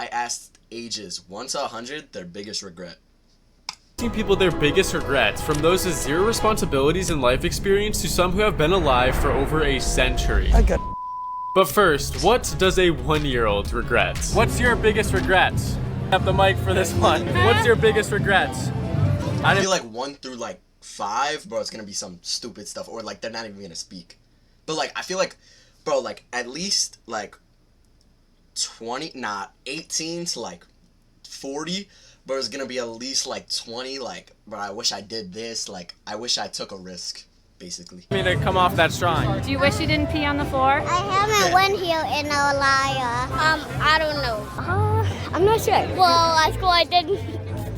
I asked ages 1 to 100 their biggest regret. Asking people their biggest regrets, from those with zero responsibilities and life experience to some who have been alive for over a century. But first, what does a 1-year-old regret? What's your biggest regrets? Have the mic for this one. What's your biggest regrets? I feel like 1 through like 5, bro, it's gonna be some stupid stuff, or like they're not even gonna speak. But like I feel like, bro, like at least like 18 to like 40, but it's gonna be at least like 20, like, bro, I wish I did this, like I wish I took a risk, basically. I mean, to come off that strong. Do you wish you didn't pee on the floor? I haven't went here in a liar. I don't know. I'm not sure. Well, at school I did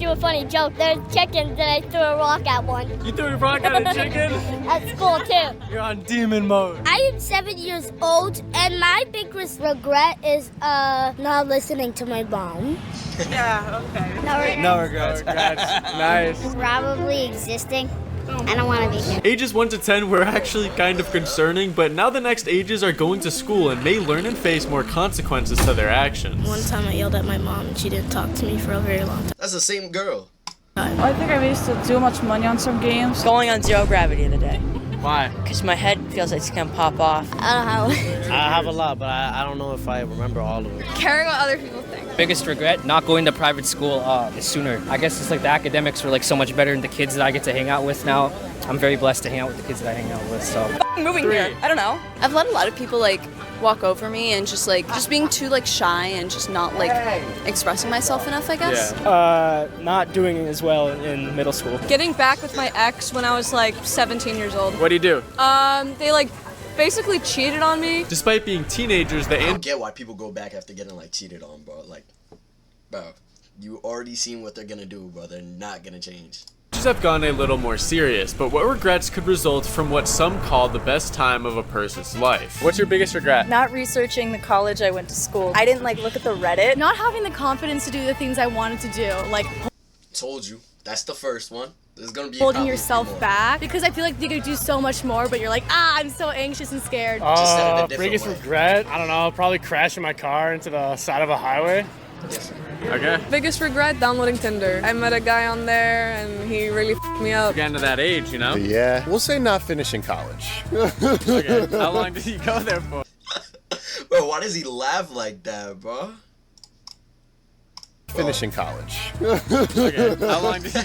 do a funny joke. There's chickens and I threw a rock at one. You threw a rock at a chicken? At school too. You're on demon mode. I am 7 years old and my biggest regret is not listening to my mom. Yeah, okay. No No regrets. regrets. Nice. Probably existing. I don't want to be here. Ages 1 to 10 were actually kind of concerning, but now the next ages are going to school and may learn and face more consequences to their actions. One time I yelled at my mom and she didn't talk to me for a very long time. That's the same girl. I think I wasted too much money on some games. Going on zero gravity the other day. Why? Because my head feels like it's going to pop off. I don't know. I have a lot, but I don't know if I remember all of it. Caring what other people think. Biggest regret, not going to private school sooner. I guess it's like the academics were like so much better than the kids that I get to hang out with now. I'm very blessed to hang out with the kids that I hang out with, so. Moving here, I don't know. I've let a lot of people like walk over me and just being too like shy and just not like expressing myself enough, I guess. Not doing as well in middle school. Getting back with my ex when I was like 17 years old. What do you do? They like basically cheated on me. Despite being teenagers, I don't get why people go back after getting like cheated on, bro. Like, bro, you already seen what they're gonna do, bro. They're not gonna change. have gone a little more serious, but what regrets could result from what some call the best time of a person's life? What's your biggest regret? Not researching the college I went to school. I didn't look at the Reddit. Not having the confidence to do the things I wanted to do. Told you. That's the first one. There's gonna be holding yourself back, because I feel like you could do so much more, but you're like, I'm so anxious and scared. Biggest regret? I don't know, probably crashing my car into the side of a highway. Okay. Biggest regret, downloading Tinder. I met a guy on there and he really f***ed me up. Getting to that age, you know? Yeah. We'll say not finishing college. Okay. How long did he go there for? Bro, why does he laugh like that, bro? Finishing college. Okay. How long did he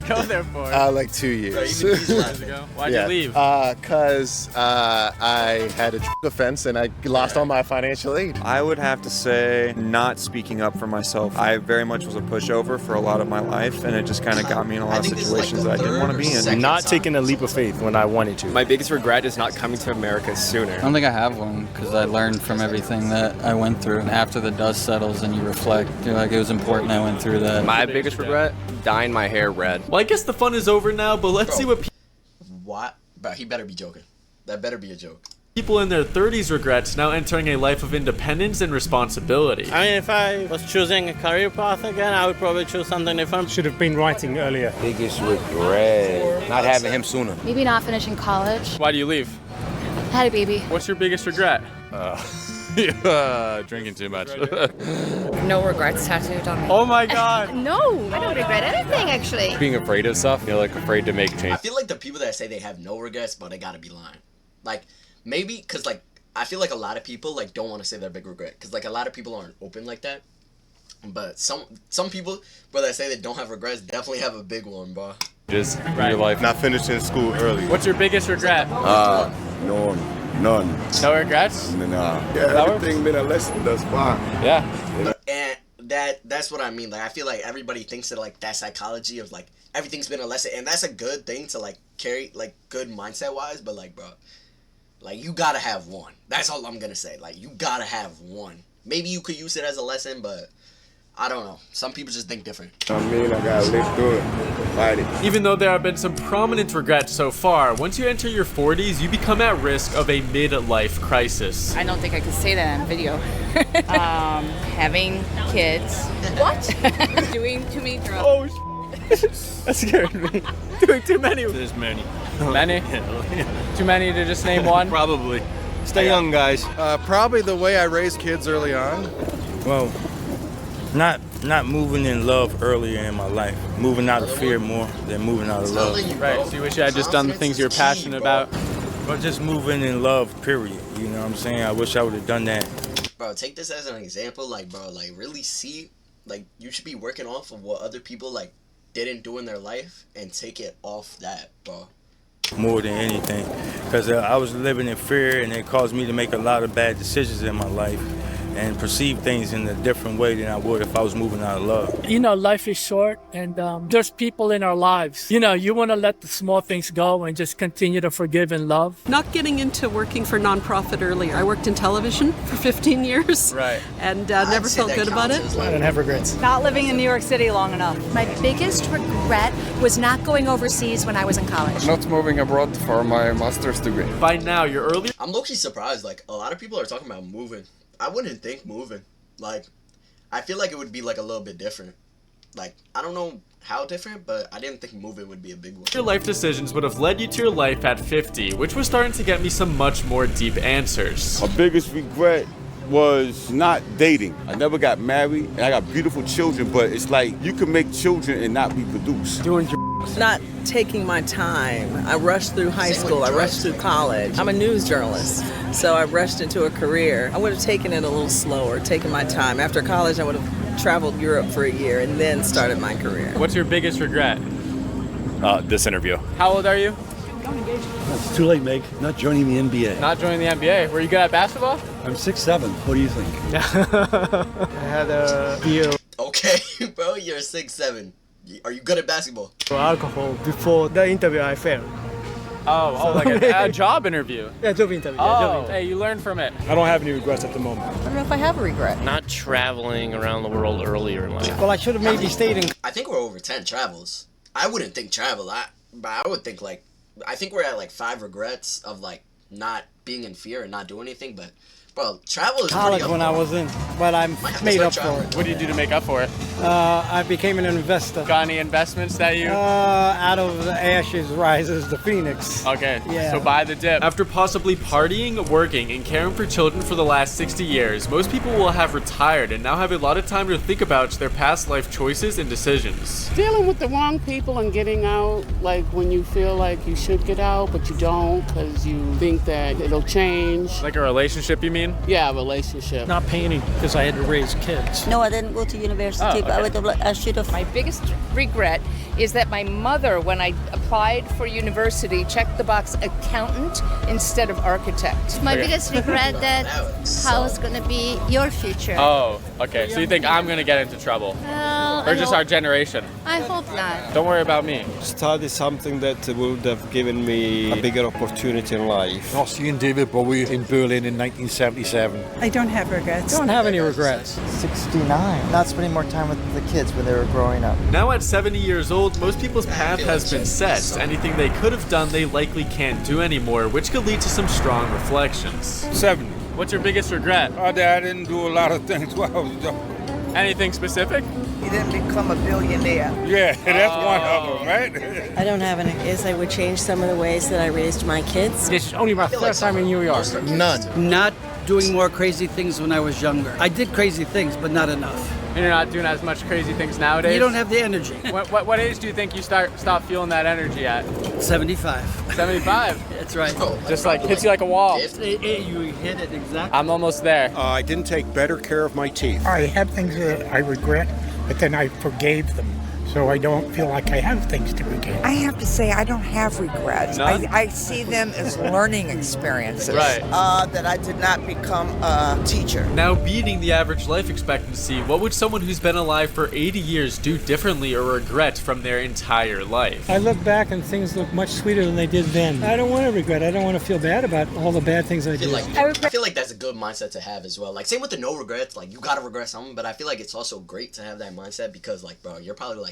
go there for? Like 2 years. Bro, 2 years ago. Why'd you leave? Cause I had a offense and I lost all my financial aid. I would have to say not speaking up for myself. I very much was a pushover for a lot of my life, and it just kind of got me in a lot of situations that I didn't want to be in. Not taking a leap of faith when I wanted to. My biggest regret is not coming to America sooner. I don't think I have one, because I learned from everything that I went through. And after the dust settles and you reflect, you're like, it was important I went through that. My biggest regret? Dyeing my hair red. Well, I guess the fun is over now, but let's see what What? Bro, he better be joking. That better be a joke. people in their 30s regrets now entering a life of independence and responsibility. I mean, if I was choosing a career path again, I would probably choose something different. Should have been writing earlier. Biggest regret, not having him sooner. Maybe not finishing college. Why do you leave? Had a baby. What's your biggest regret? Drinking too much. No regrets tattooed on me. Oh my god. No, I don't regret anything actually. Being afraid of stuff, afraid to make change. I feel like the people that say they have no regrets, but they gotta be lying. Like, maybe, cause I feel like a lot of people don't want to say their big regret, cause a lot of people aren't open like that. But some people, that say they don't have regrets, definitely have a big one, bro. Just your life. Not finishing school early. What's your biggest regret? None. No regrets? Nah. Yeah, everything been a lesson thus far. Yeah. And that's what I mean. I feel like everybody thinks that that psychology of everything's been a lesson, and that's a good thing to carry good mindset wise. But bro, you gotta have one. That's all I'm gonna say. You gotta have one. Maybe you could use it as a lesson, but I don't know. Some people just think different. I gotta live through it. Fight it. Even though there have been some prominent regrets so far, once you enter your 40s, you become at risk of a midlife crisis. I don't think I could say that on video. Having kids. What? Doing too many drugs. Oh, that scared me. Doing too many. There's many. Many? Too many to just name one? Probably. Stay young, guys. Probably the way I raised kids early on. Well, Not moving in love earlier in my life. Moving out of fear more than moving out of love. Right, so you wish you had just done the things you were passionate about? But just moving in love, period. You know what I'm saying? I wish I would have done that. Bro, take this as an example. Like, bro, like, really see, like, you should be working off of what other people, like, didn't do in their life and take it off that, bro. More than anything. Because I was living in fear, and it caused me to make a lot of bad decisions in my life and perceive things in a different way than I would if I was moving out of love. You know, life is short, and there's people in our lives. You know, you want to let the small things go and just continue to forgive and love. Not getting into working for nonprofit earlier. I worked in television for 15 years. Right. And never felt good about it. I don't have regrets. Not living in New York City long enough. My biggest regret was not going overseas when I was in college. Not moving abroad for my master's degree. By now, you're early. I'm low-key surprised. Like, a lot of people are talking about moving. I wouldn't think moving. Like, I feel like it would be, like, a little bit different. Like, I don't know how different, but I didn't think moving would be a big one. Your life decisions would have led you to your life at 50, which was starting to get me some much more deep answers. My biggest regret was not dating. I never got married, and I got beautiful children, but it's like you can make children and not reproduce. Not taking my time. I rushed through high school, I rushed through college. I'm a news journalist, so I rushed into a career. I would have taken it a little slower, taken my time. After college, I would have traveled Europe for a year and then started my career. What's your biggest regret? This interview. How old are you? It's too late, Meg. Not joining the NBA. Not joining the NBA. Were you good at basketball? I'm 6'7". What do you think? I had a beer Okay, bro, you're 6'7". Are you good at basketball? or alcohol before the interview. I failed. Oh, like a job interview. Yeah, job interview. Oh, hey, you learned from it. I don't have any regrets at the moment. I don't know if I have a regret. Not traveling around the world earlier in life. Well, I should have maybe stayed in. I think we're over 10 travels. I wouldn't think travel. But I would think, like, I think we're at, like, 5 regrets of, like, not being in fear and not doing anything. But, bro, travel is College pretty when I was in, but I'm made up for it. What do you do to make up for it? I became an investor. Got any investments that you... Out of the ashes rises the phoenix. Okay, Yeah. so buy the dip. After possibly partying, working, and caring for children for the last 60 years, most people will have retired and now have a lot of time to think about their past life choices and decisions. Dealing with the wrong people and getting out, like when you feel like you should get out, but you don't because you think that it'll change. Like a relationship, you mean? Yeah, a relationship. Not painting because I had to raise kids. No, I didn't go to university, but I should have. My biggest regret is that my mother, when I applied for university, checked the box accountant instead of architect. My biggest regret that how it's gonna be your future. Oh, okay. So you think I'm gonna get into trouble? Or just our generation? I hope not. Don't worry about me. Study something that would have given me a bigger opportunity in life. Not seeing David Bowie in Berlin in 1977. I don't have regrets. Don't have any regrets. 69. Not spending more time with the kids when they were growing up. Now at 70 years old, most people's path has been set. Anything they could have done, they likely can't do anymore, which could lead to some strong reflections. 70. What's your biggest regret? I didn't do a lot of things while I was young. Anything specific? You didn't become a billionaire. Yeah, that's one of them, right? I don't have any. Is I would change some of the ways that I raised my kids. It's only my first time in New York. None. Not doing more crazy things when I was younger. I did crazy things, but not enough. And you're not doing as much crazy things nowadays? You don't have the energy. What age do you think you stop feeling that energy at? 75. 75? That's right. Just like hits you like a wall. You hit it exactly. I'm almost there. I didn't take better care of my teeth. I have things that I regret, but then I forgave them. So I don't feel like I have things to regret. I have to say I don't have regrets. None? I see them as learning experiences. Right. That I did not become a teacher. Now beating the average life expectancy, what would someone who's been alive for 80 years do differently or regret from their entire life? I look back and things look much sweeter than they did then. I don't want to regret. I don't want to feel bad about all the bad things I did. I feel like that's a good mindset to have as well. Like, same with the no regrets. Like, you gotta regret something, but I feel like it's also great to have that mindset because, like, bro, you're probably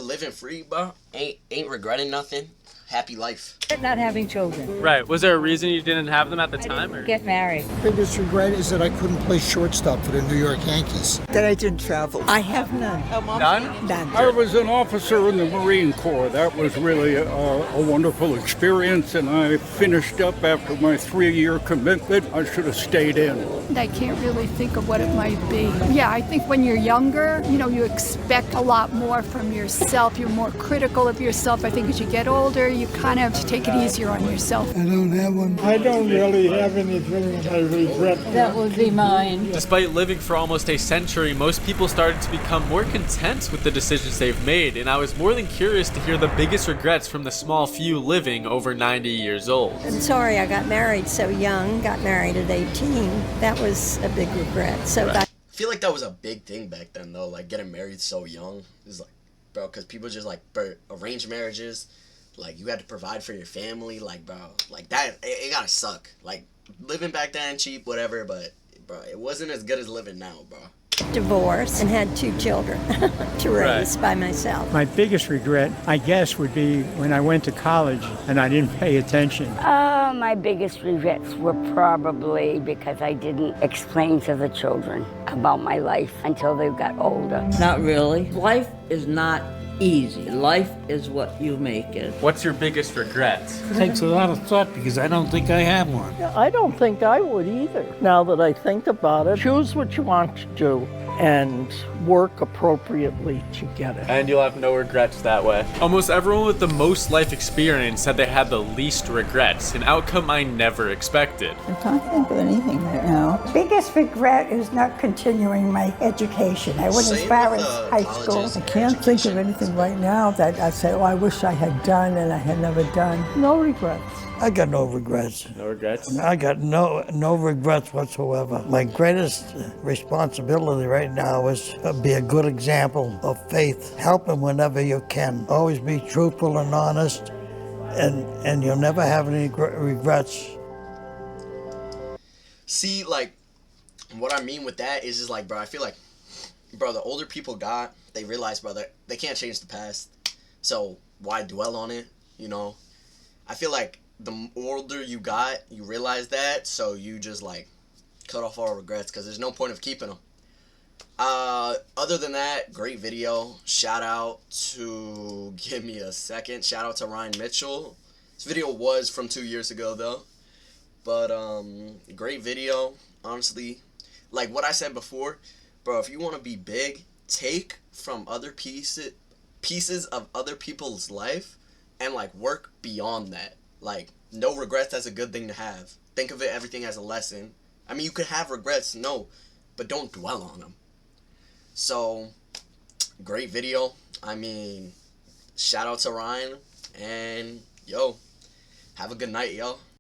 living free, bro, ain't regretting nothing. Happy life. Not having children. Right. Was there a reason you didn't have them at the time? Or? Get married. Biggest regret is that I couldn't play shortstop for the New York Yankees. That I didn't travel. I have none. None? None. I was an officer in the Marine Corps. That was really a wonderful experience, and I finished up after my 3-year commitment. I should have stayed in. I can't really think of what it might be. Yeah, I think when you're younger, you expect a lot more from yourself. You're more critical of yourself. I think as you get older, you kind of take it easier on yourself. I don't have one. I don't really have anything I regret. That would be mine. Despite living for almost a century, most people started to become more content with the decisions they've made, and I was more than curious to hear the biggest regrets from the small few living over 90 years old. I'm sorry I got married so young, got married at 18. That was a big regret. So I feel like that was a big thing back then, though, like getting married so young. It's like, bro, because people just like arranged marriages. Like, you had to provide for your family, like, bro, like, that, it gotta suck. Like, living back then, cheap, whatever, but, bro, it wasn't as good as living now, bro. divorced and had 2 children to raise by myself. My biggest regret, I guess, would be when I went to college and I didn't pay attention. My biggest regrets were probably because I didn't explain to the children about my life until they got older. Not really. Life is not easy. Life is what you make it. What's your biggest regret? It takes a lot of thought because I don't think I have one. I don't think I would either. Now that I think about it, choose what you want to do and work appropriately to get it. And you'll have no regrets that way. Almost everyone with the most life experience said they had the least regrets, an outcome I never expected. I can't think of anything right now. Biggest regret is not continuing my education. I went as far as high school. I can't think of anything right now that I say, oh, I wish I had done and I had never done. No regrets. I got no regrets. No regrets? I got no regrets whatsoever. My greatest responsibility right now is to be a good example of faith. Help them whenever you can. Always be truthful and honest, and you'll never have any regrets. See, like, what I mean with that is just like, bro, I feel like, bro, the older people got, they realize, bro, they can't change the past. So why dwell on it, you know? I feel like the older you got, you realize that, so you just, like, cut off all regrets, because there's no point of keeping them. Other than that, great video. Shout out to, give me a second, shout out to Ryan Mitchell. This video was from 2 years ago, though. But, great video, honestly. Like what I said before, bro, if you want to be big, take from other pieces of other people's life and, like, work beyond that. Like, no regrets, that's a good thing to have. Think of it, everything as a lesson. I mean, you could have regrets, no, but don't dwell on them. So, great video. I mean, shout out to Ryan, and, yo, have a good night, yo.